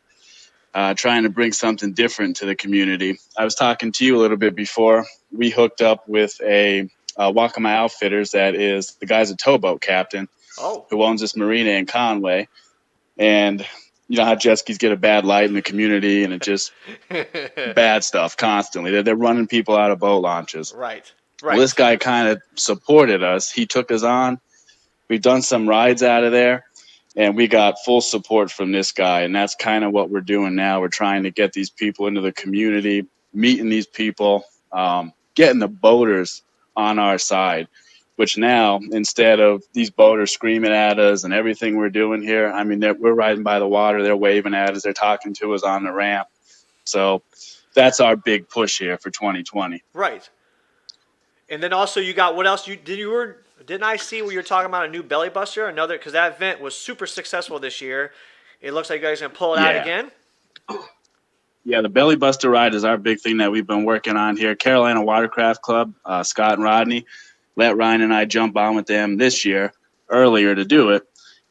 trying to bring something different to the community. I was talking to you a little bit before. We hooked up with a Wakamai Outfitters that is the guy's a towboat captain who owns this marina in Conway. And you know how jet skis get a bad light in the community and it just bad stuff constantly. They're running people out of boat launches. Right. Well, this guy kind of supported us. He took us on. We've done some rides out of there, and we got full support from this guy. And that's kind of what we're doing now. We're trying to get these people into the community, meeting these people, getting the boaters on our side, which now, instead of these boaters screaming at us and everything we're doing here, I mean, we're riding by the water. They're waving at us. They're talking to us on the ramp. So that's our big push here for 2020. Right. And then also you got what else? Didn't I see where you were talking about a new belly buster? Another, because that event was super successful this year. It looks like you guys are gonna pull it out Yeah. again. Yeah, the Belly Buster ride is our big thing that we've been working on here. Carolina Watercraft Club, Scott and Rodney, let Ryan and I jump on with them this year, earlier to do it.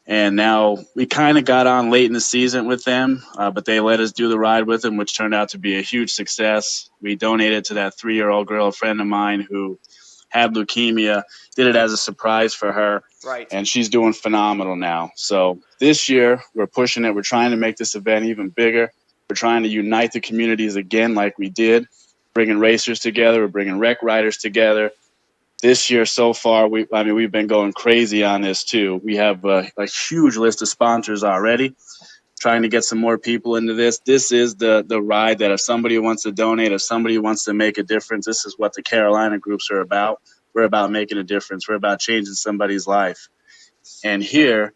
And now we kind of got on late in the season with them, but they let us do the ride with them, which turned out to be a huge success. We donated to that 3-year-old girl, a friend of mine who had leukemia, did it as a surprise for her. Right. And she's doing phenomenal now. So this year, we're pushing it. We're trying to make this event even bigger. We're trying to unite the communities again like we did, bringing racers together. We're bringing rec riders together. This year so far, we've been going crazy on this too. We have a huge list of sponsors already, trying to get some more people into this. This is the ride that if somebody wants to donate, if somebody wants to make a difference, this is what the Carolina groups are about. We're about making a difference. We're about changing somebody's life. And here,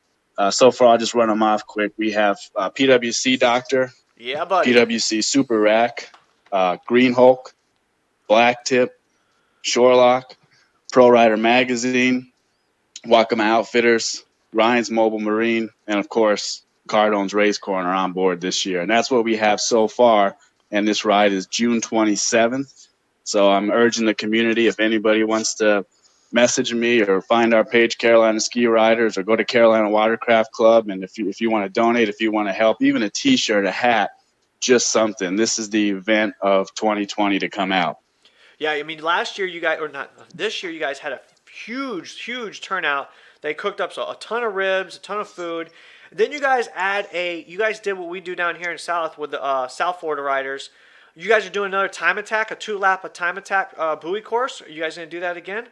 so far, I'll just run them off quick. We have PWC Doctor, Yeah, buddy. PWC Super Rack, Green Hulk, Black Tip, Shorelock, Pro Rider Magazine, Wakama Outfitters, Ryan's Mobile Marine, and of course, Cardone's Race Corner on board this year. And that's what we have so far. And this ride is June 27th. So I'm urging the community, if anybody wants to message me or find our page, Carolina Ski Riders, or go to Carolina Watercraft Club. And if you want to donate, if you want to help, even a T-shirt, a hat, just something. This is the event of 2020 to come out. Yeah, I mean, last year you guys, or not this year, you guys had a huge turnout. They cooked up a ton of ribs, a ton of food. Then you guys you guys did what we do down here in South with the South Florida riders. You guys are doing another time attack, a 2-lap time attack buoy course. Are you guys going to do that again?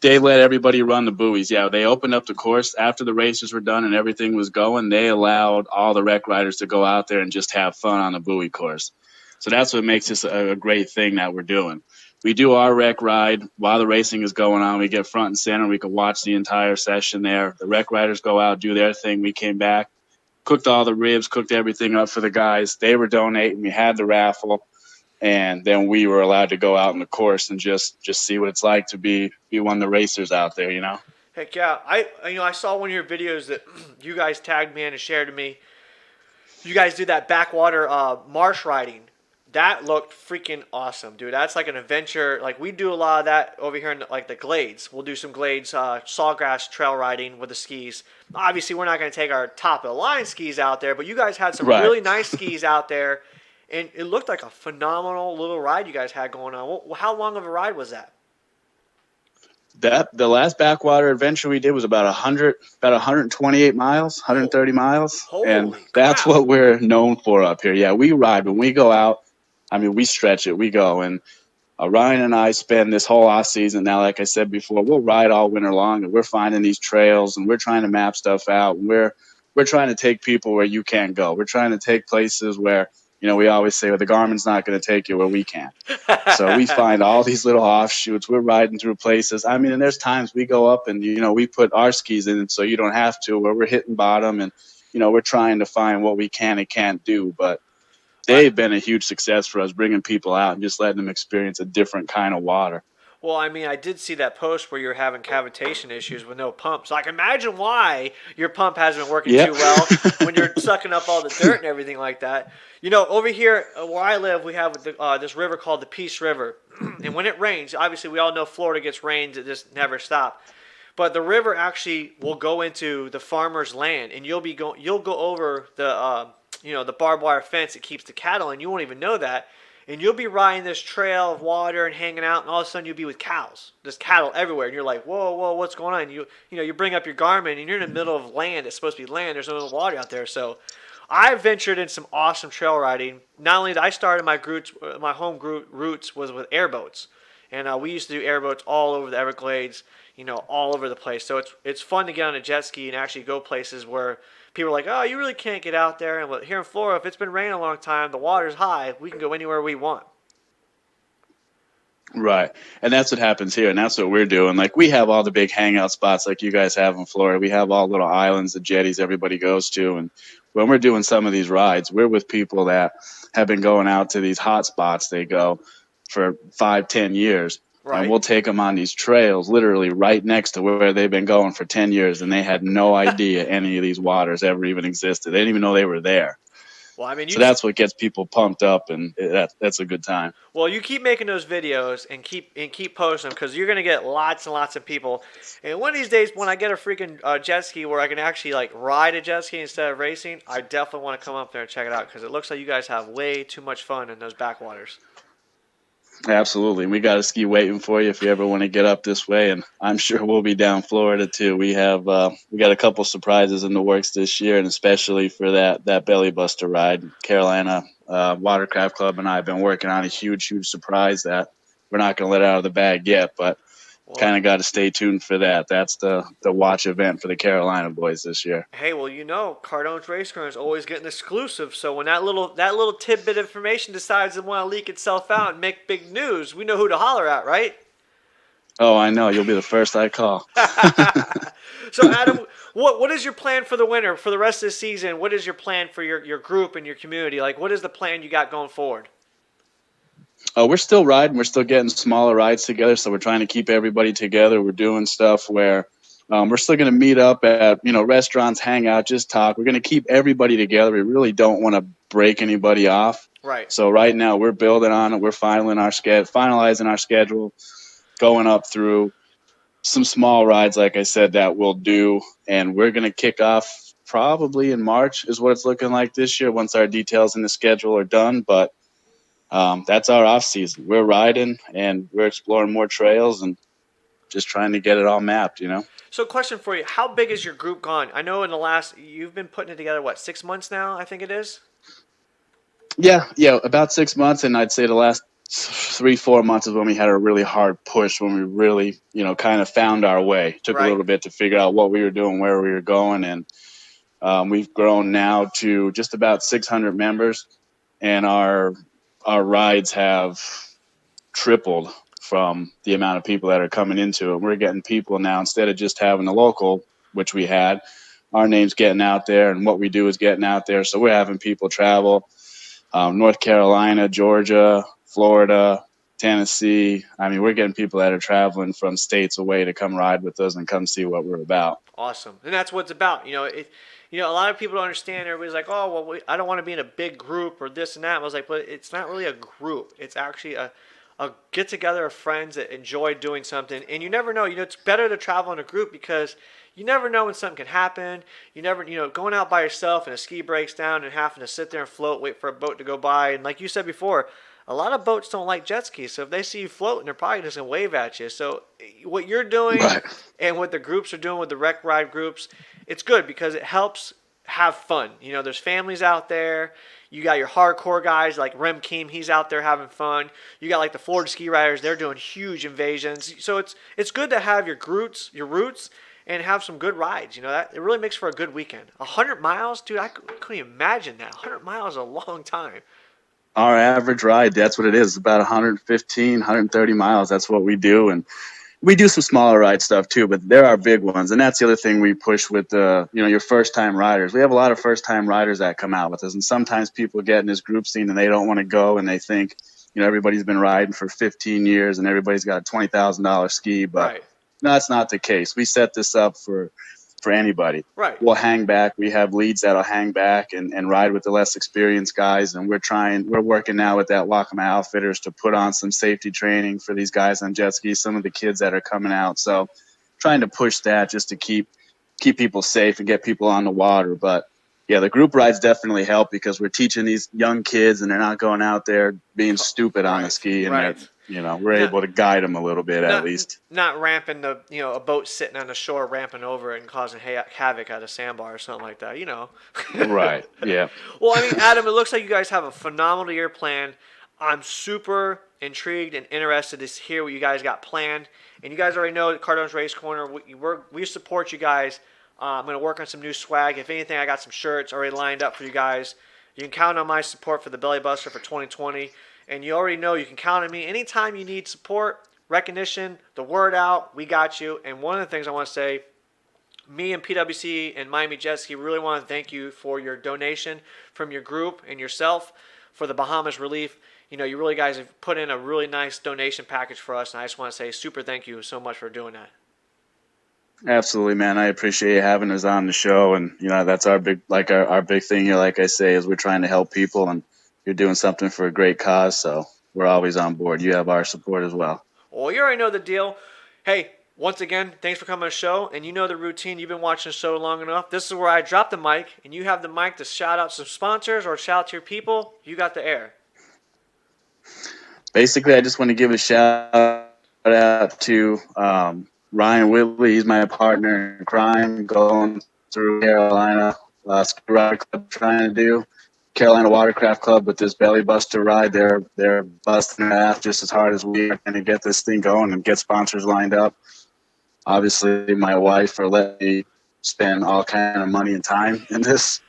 They let everybody run the buoys. Yeah, they opened up the course after the races were done and everything was going. They allowed all the rec riders to go out there and just have fun on the buoy course. So that's what makes this a great thing that we're doing. We do our rec ride while the racing is going on. We get front and center. We can watch the entire session there. The rec riders go out, do their thing. We came back, cooked all the ribs, cooked everything up for the guys. They were donating. We had the raffle. And then we were allowed to go out in the course and just see what it's like to be one of the racers out there, you know? Heck yeah. I saw one of your videos that you guys tagged me in and shared to me. You guys did that backwater marsh riding. That looked freaking awesome, dude. That's like an adventure. Like, we do a lot of that over here in the Glades. We'll do some Glades sawgrass trail riding with the skis. Obviously, we're not going to take our top-of-the-line skis out there, but you guys had some really nice skis out there, and it looked like a phenomenal little ride you guys had going on. How long of a ride was that? The last backwater adventure we did was about 128 miles, 130 miles. Holy and crap. That's what we're known for up here. Yeah, we ride. When we go out, we stretch it. We go. And Ryan and I spend this whole off season now, like I said before, we'll ride all winter long, and we're finding these trails, and we're trying to map stuff out. And we're trying to take people where you can't go. We're trying to take places where, we always say, well, the Garmin's not going to take you where we can't. So we find all these little offshoots. We're riding through places. And there's times we go up and, we put our skis in so you don't have to, where we're hitting bottom and, we're trying to find what we can and can't do. But they've been a huge success for us, bringing people out and just letting them experience a different kind of water. Well, I did see that post where you're having cavitation issues with no pump. So I can imagine why your pump hasn't been working too well when you're sucking up all the dirt and everything like that. Over here where I live, we have this river called the Peace River. And when it rains, obviously we all know Florida gets rains that just never stop. But the river actually will go into the farmer's land, and you'll go over the barbed wire fence that keeps the cattle, and you won't even know that. And you'll be riding this trail of water and hanging out, and all of a sudden you'll be with cows. There's cattle everywhere, and you're like, whoa, what's going on? And you bring up your Garmin, and you're in the middle of land. It's supposed to be land. There's no water out there. So I ventured in some awesome trail riding. Not only did I started my home roots was with airboats, and we used to do airboats all over the Everglades, all over the place. So it's fun to get on a jet ski and actually go places where people are like, oh, you really can't get out there. And here in Florida, if it's been raining a long time, the water's high, we can go anywhere we want. Right. And that's what happens here. And that's what we're doing. Like, we have all the big hangout spots like you guys have in Florida. We have all little islands, the jetties everybody goes to. And when we're doing some of these rides, we're with people that have been going out to these hot spots. They go for 5-10 years. Right. And we'll take them on these trails literally right next to where they've been going for 10 years, and they had no idea any of these waters ever even existed. They didn't even know they were there. Well, I mean, So that's what gets people pumped up, and that's a good time. well, you keep making those videos and keep posting them because you're gonna get lots and lots of people. And one of these days, when I get a freaking jet ski where I can actually like ride a jet ski instead of racing, I definitely want to come up there and check it out because it looks like you guys have way too much fun in those backwaters. Absolutely. We got a ski waiting for you if you ever want to get up this way, and I'm sure we'll be down Florida too. We got a couple surprises in the works this year, and especially for that belly buster ride. Carolina Watercraft Club and I have been working on a huge surprise that we're not going to let out of the bag yet, but Well, kind of got to stay tuned for that. That's the watch event for the Carolina boys this year. hey, well, you know, Cardone's Race Car is always getting exclusive. So when that little tidbit of information decides to want to leak itself out and make big news, we know who to holler at, right? Oh, I know. You'll be the first I call. So Adam, what is your plan for the winter for the rest of the season? What is your plan for your group and your community? Like, what is the plan you got going forward? Oh, we're still riding. We're still getting smaller rides together, so we're trying to keep everybody together. We're doing stuff where we're still going to meet up at restaurants, hang out, just talk. We're going to keep everybody together. We really don't want to break anybody off. Right. So right now we're building on it. We're finalizing our schedule, going up through some small rides, like I said, that we'll do, and we're going to kick off probably in March is what it's looking like this year once our details in the schedule are done. But that's our off season. We're riding and we're exploring more trails and just trying to get it all mapped. So, question for you: how big is your group gone? I know you've been putting it together. What, 6 months now? I think it is. Yeah, about 6 months, and I'd say the last 3-4 months is when we had a really hard push, when we really, kind of found our way. Took a Right. little bit to figure out what we were doing, where we were going, and we've grown now to just about 600 members, and our rides have tripled from the amount of people that are coming into it. We're getting people now, instead of just having the local, which we had, our name's getting out there, and what we do is getting out there. So we're having people travel North Carolina, Georgia, Florida, Tennessee. I mean, we're getting people that are traveling from states away to come ride with us and come see what we're about. Awesome, and that's what it's about. A lot of people don't understand. Everybody's like, "Oh, well, I don't want to be in a big group or this and that." I was like, "But it's not really a group. It's actually a get together of friends that enjoy doing something." And you never know. It's better to travel in a group because you never know when something can happen. You never, going out by yourself and a ski breaks down and having to sit there and float, wait for a boat to go by. And like you said before, a lot of boats don't like jet skis. So if they see you floating, they're probably just going to wave at you. So what you're doing Right. and what the groups are doing with the rec ride groups, it's good because it helps have fun. There's families out there. You got your hardcore guys like Rem Keem, he's out there having fun. You got like the Florida ski riders, they're doing huge invasions. So it's good to have your roots, and have some good rides. That it really makes for a good weekend. 100 miles, dude, I couldn't even imagine that. 100 miles is a long time. Our average ride, that's what it is, about 115, 130 miles. That's what we do. And we do some smaller ride stuff too, but there are big ones. And that's the other thing we push with your first time riders. We have a lot of first time riders that come out with us. And sometimes people get in this group scene and they don't want to go, and they think, everybody's been riding for 15 years and everybody's got a $20,000 ski. But Right. no, that's not the case. We set this up for anybody. Right. We'll hang back. We have leads that'll hang back and ride with the less experienced guys. And we're working now with that Waccamaw Outfitters to put on some safety training for these guys on jet skis, some of the kids that are coming out. So trying to push that just to keep people safe and get people on the water. But yeah, the group rides definitely help because we're teaching these young kids and they're not going out there being stupid on the ski, and Right. we're able to guide them a little bit at least. Not ramping a boat sitting on the shore, ramping over it and causing havoc at a sandbar or something like that. Right. Yeah. Well, I mean, Adam, it looks like you guys have a phenomenal year planned. I'm super intrigued and interested to hear what you guys got planned. And you guys already know at Cardone's Race Corner, we support you guys. I'm going to work on some new swag. If anything, I got some shirts already lined up for you guys. You can count on my support for the Belly Buster for 2020. And you already know you can count on me. Anytime you need support, recognition, the word out, we got you. And one of the things I want to say, me and PWC and Miami Jet Ski really want to thank you for your donation from your group and yourself for the Bahamas relief. you really guys have put in a really nice donation package for us, and I just want to say super thank you so much for doing that. Absolutely, man. I appreciate you having us on the show, and that's our big our big thing here. Like I say, is we're trying to help people, and you're doing something for a great cause. So we're always on board. You have our support as well. Well, you already know the deal. Hey, once again, thanks for coming on the show, and you know the routine. You've been watching the show long enough. This is where I drop the mic, and you have the mic to shout out some sponsors or shout out to your people. You got the air. Basically, I just want to give a shout out to Ryan Whitley. He's my partner in crime, going through Carolina Ride Club, trying to do Carolina Watercraft Club with this belly buster ride. They're busting their ass just as hard as we are going to get this thing going and get sponsors lined up. Obviously, my wife for letting me spend all kind of money and time in this,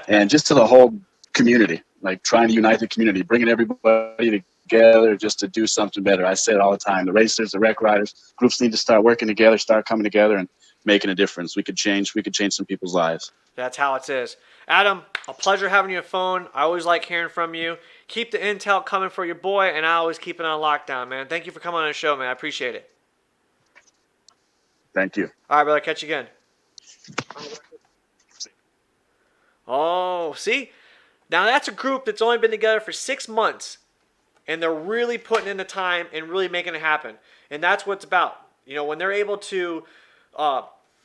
and just to the whole community, like trying to unite the community, bringing everybody together just to do something better. I say it all the time. The racers, the rec riders, groups need to start working together, start coming together, and making a difference. We could change some people's lives. That's how it is. Adam, a pleasure having you on the phone. I always like hearing from you. Keep the intel coming for your boy, and I always keep it on lockdown, man. Thank you for coming on the show, man. I appreciate it. Thank you. All right, brother. Catch you again. Oh, see? Now that's a group that's only been together for 6 months, and they're really putting in the time and really making it happen. And that's what it's about. When they're able to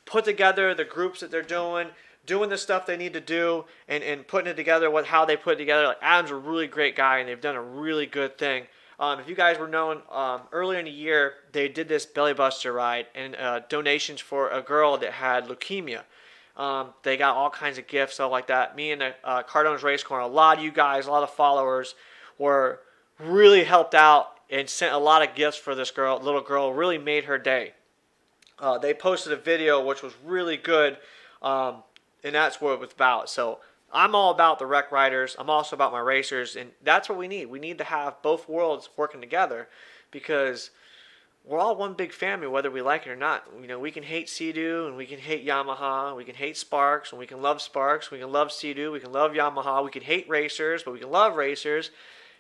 put together the groups that they're doing the stuff they need to do, and putting it together, how they put it together. Like, Adam's a really great guy, and they've done a really good thing. If you guys were known, earlier in the year, they did this belly buster ride and donations for a girl that had leukemia. They got all kinds of gifts, stuff like that. Me and the Cardone's Race Corner, a lot of you guys, a lot of followers were really helped out and sent a lot of gifts for this little girl, really made her day. They posted a video which was really good, and that's what it was about. So I'm all about the rec riders. I'm also about my racers, and that's what we need. We need to have both worlds working together, because we're all one big family, whether we like it or not. We can hate Sea-Doo, and we can hate Yamaha. We can hate Sparks, and we can love Sparks. We can love Sea-Doo. We can love Yamaha. We can hate racers, but we can love racers.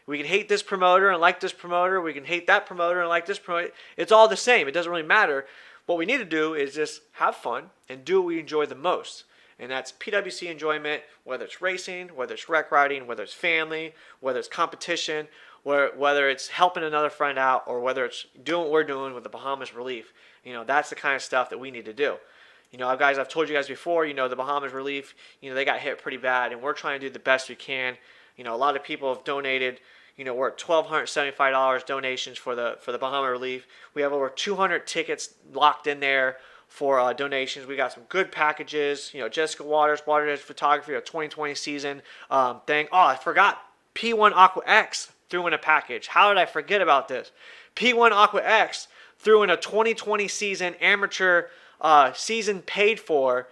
We can hate this promoter and like this promoter. We can hate that promoter and like this promoter. It's all the same. It doesn't really matter. What we need to do is just have fun and do what we enjoy the most. And that's PWC enjoyment, whether it's racing, whether it's rec riding, whether it's family, whether it's competition, whether it's helping another friend out, or whether it's doing what we're doing with the Bahamas Relief. That's the kind of stuff that we need to do. I've told you guys before, the Bahamas Relief, they got hit pretty bad, and we're trying to do the best we can. A lot of people have donated. We're at $1,275 donations for the Bahama Relief. We have over 200 tickets locked in there for donations. We got some good packages. Jessica Waters, Watersedge Photography, a 2020 season thing. Oh, I forgot. P1 AquaX threw in a package. How did I forget about this? P1 AquaX threw in a 2020 season amateur season paid for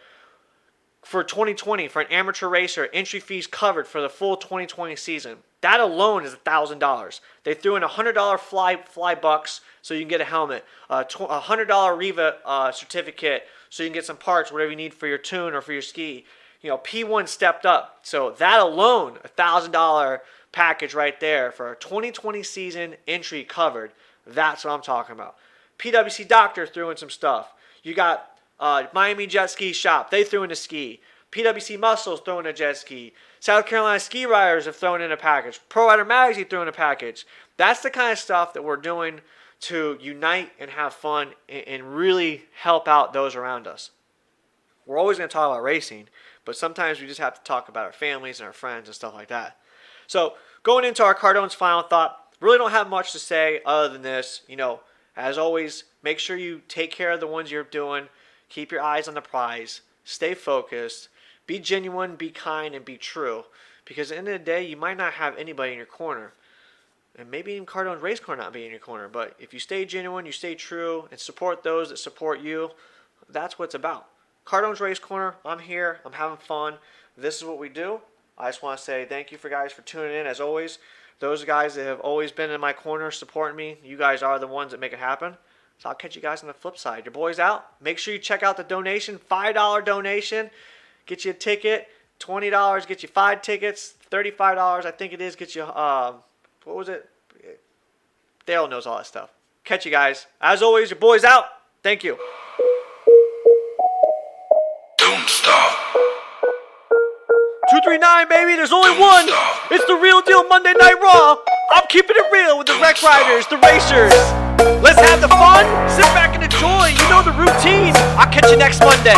2020 for an amateur racer. Entry fees covered for the full 2020 season. That alone is $1,000. They threw in $100 fly bucks so you can get a helmet, $100 Riva certificate so you can get some parts, whatever you need for your tune or for your ski. P1 stepped up. So that alone, $1,000 package right there for a 2020 season entry covered. That's what I'm talking about. PWC Doctor threw in some stuff. You got Miami Jet Ski Shop. They threw in a ski. PWC Muscles threw in a jet ski. South Carolina Ski Riders have thrown in a package. Pro Rider Magazine threw in a package. That's the kind of stuff that we're doing to unite and have fun and really help out those around us. We're always going to talk about racing, but sometimes we just have to talk about our families and our friends and stuff like that. So going into our Cardone's final thought, really don't have much to say other than this. As always, make sure you take care of the ones you're doing. Keep your eyes on the prize. Stay focused. Be genuine, be kind, and be true. Because at the end of the day, you might not have anybody in your corner. And maybe even Cardone's Race Car not be in your corner. But if you stay genuine, you stay true, and support those that support you, that's what it's about. Cardone's Race Corner, I'm here. I'm having fun. This is what we do. I just want to say thank you for guys for tuning in. As always, those guys that have always been in my corner supporting me, you guys are the ones that make it happen. So I'll catch you guys on the flip side. Your boy's out. Make sure you check out the donation. $5 donation. Get you a ticket. $20 get you 5 tickets. $35 I think it is get you what was it? Dale knows all that stuff. Catch you guys. As always, your boy's out. Thank you. Don't stop. 239, baby, there's only one. It's the Real Deal Monday Night Raw. I'm keeping it real with the Wreck Riders, the Racers. Let's have the fun, sit back and enjoy. You know the routine. I'll catch you next Monday.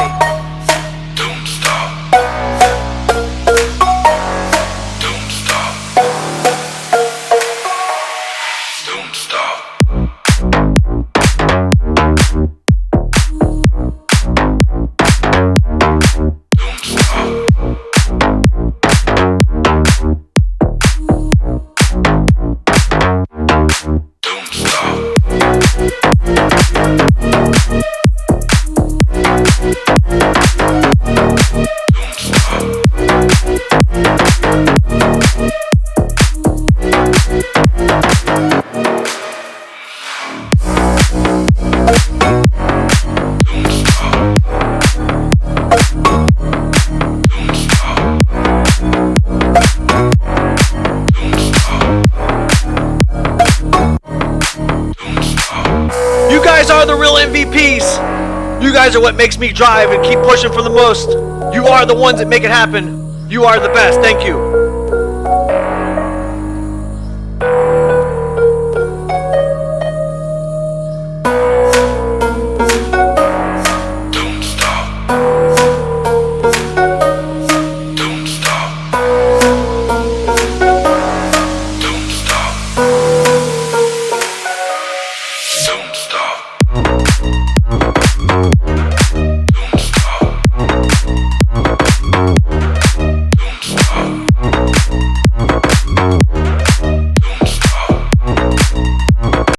Don't stop. Don't stop. Don't stop. You guys are the real MVPs. You guys are what makes me drive and keep pushing for the most. You are the ones that make it happen. You are the best. Thank you.